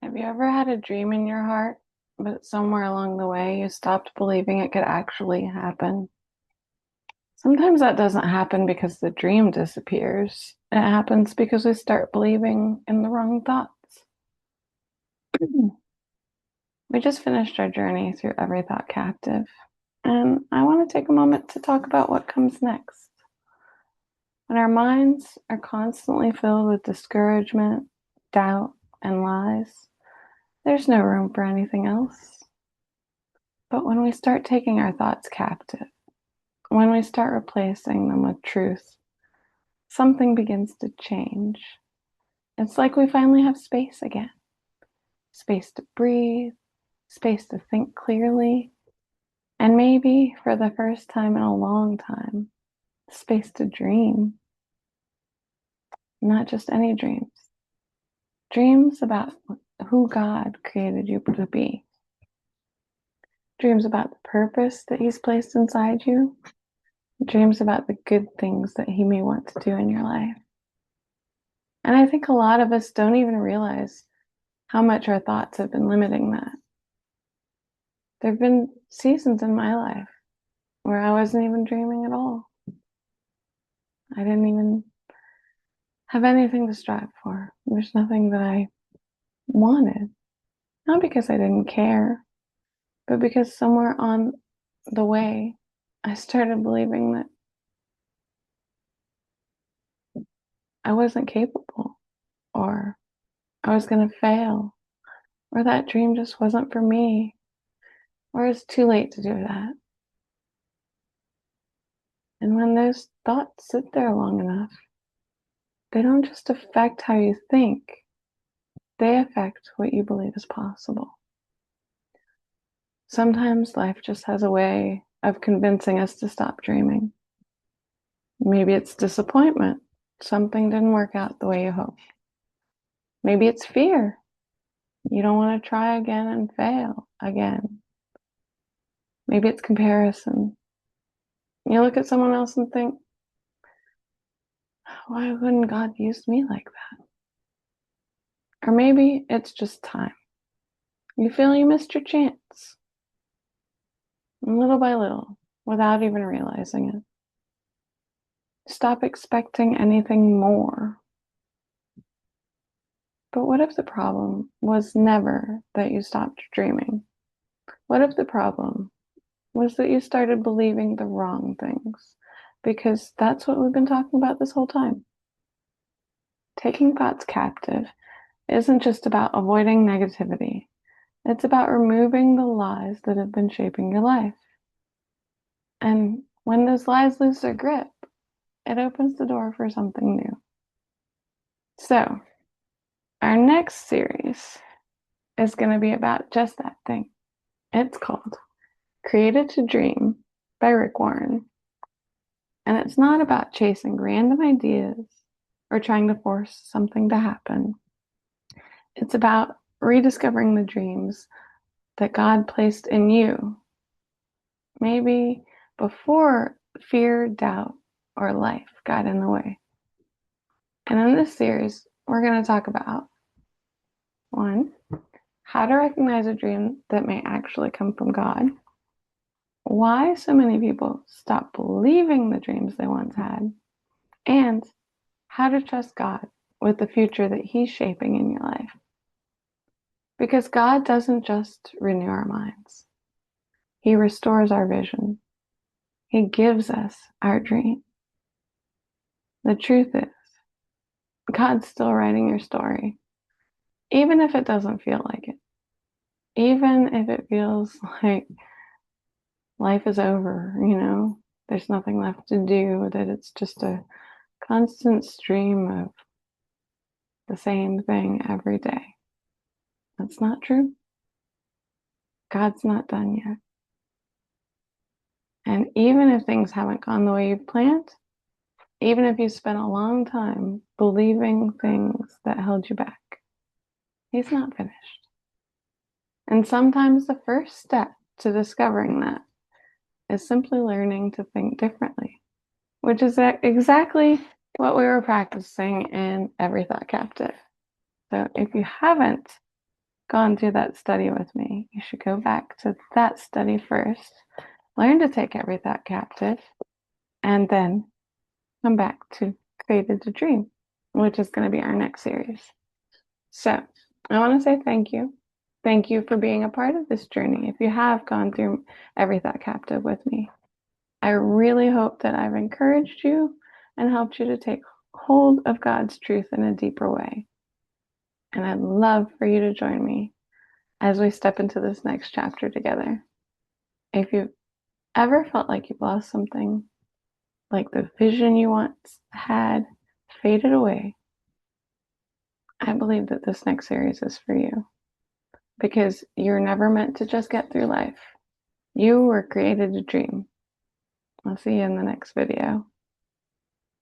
Have you ever had a dream in your heart, but somewhere along the way you stopped believing it could actually happen? Sometimes that doesn't happen because the dream disappears. It happens because we start believing in the wrong thoughts. We just finished our journey through Every Thought Captive, and I want to take a moment to talk about what comes next. When our minds are constantly filled with discouragement, doubt, and lies, there's no room for anything else. But when we start taking our thoughts captive, when we start replacing them with truth, something begins to change. It's like we finally have space again, space to breathe, space to think clearly, and maybe for the first time in a long time, space to dream. Not just any dreams, dreams about who God created you to be, dreams about the purpose that He's placed inside you, dreams about the good things that He may want to do in your life. And I think a lot of us don't even realize how much our thoughts have been limiting that. There have been seasons in my life where I wasn't even dreaming at all. I didn't even have anything to strive for. There's nothing that I wanted. Not because I didn't care, but because somewhere on the way, I started believing that I wasn't capable, or I was going to fail, or that dream just wasn't for me, or it's too late to do that. And when those thoughts sit there long enough, they don't just affect how you think, they affect what you believe is possible. Sometimes life just has a way of convincing us to stop dreaming. Maybe it's disappointment. Something didn't work out the way you hoped. Maybe it's fear. You don't want to try again and fail again. Maybe it's comparison. You look at someone else and think, why wouldn't God use me like that? Or maybe it's just time. You feel you missed your chance. And little by little, without even realizing it, stop expecting anything more. But what if the problem was never that you stopped dreaming? What if the problem was that you started believing the wrong things? Because that's what we've been talking about this whole time. Taking thoughts captive isn't just about avoiding negativity. It's about removing the lies that have been shaping your life. And when those lies lose their grip, it opens the door for something new. So, our next series is going to be about just that thing. It's called Created to Dream by Rick Warren. And it's not about chasing random ideas or trying to force something to happen. It's about rediscovering the dreams that God placed in you, maybe before fear, doubt, or life got in the way. And in this series, we're going to talk about one, how to recognize a dream that may actually come from God, why so many people stop believing the dreams they once had, and how to trust God with the future that He's shaping in your life. Because God doesn't just renew our minds, He restores our vision. He gives us our dream. The truth is, God's still writing your story, even if it doesn't feel like it. Even if it feels like life is over, there's nothing left to do, that it's just a constant stream of the same thing every day. That's not true. God's not done yet. And even if things haven't gone the way you've planned, even if you spent a long time believing things that held you back, He's not finished. And sometimes the first step to discovering that is simply learning to think differently, which is exactly what we were practicing in Every Thought Captive. So if you haven't gone through that study with me, you should go back to that study first, learn to take every thought captive, and then come back to Created to Dream, which is going to be our next series. So I want to say thank you. Thank you for being a part of this journey. If you have gone through every thought captive with me, I really hope that I've encouraged you and helped you to take hold of God's truth in a deeper way. And I'd love for you to join me as we step into this next chapter together. If you've ever felt like you've lost something, like the vision you once had faded away, I believe that this next series is for you, because you're never meant to just get through life. You were created to dream. I'll see you in the next video.